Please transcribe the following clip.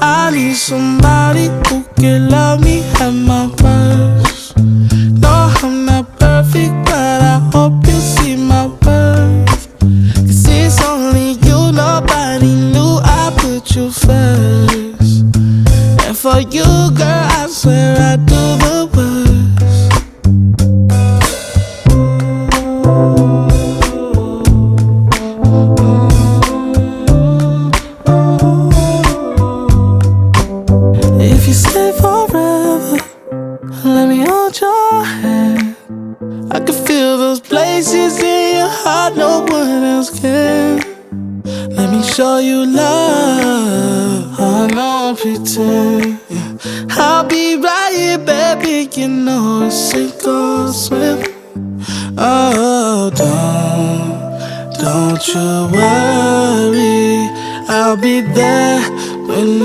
I need somebody who can love me at my worst. No, I'm not perfect, but I hope you see my worth. 'Cause it's only you, nobody knew I put you first. And for you, girl, I swear I do the worst. If you stay forever, let me hold your hand. I can feel those places in your heart no one else can. Let me show you love, I don't pretend. I'll be right here, baby, you know it's sink or swim. Oh, don't you worry, I'll be there when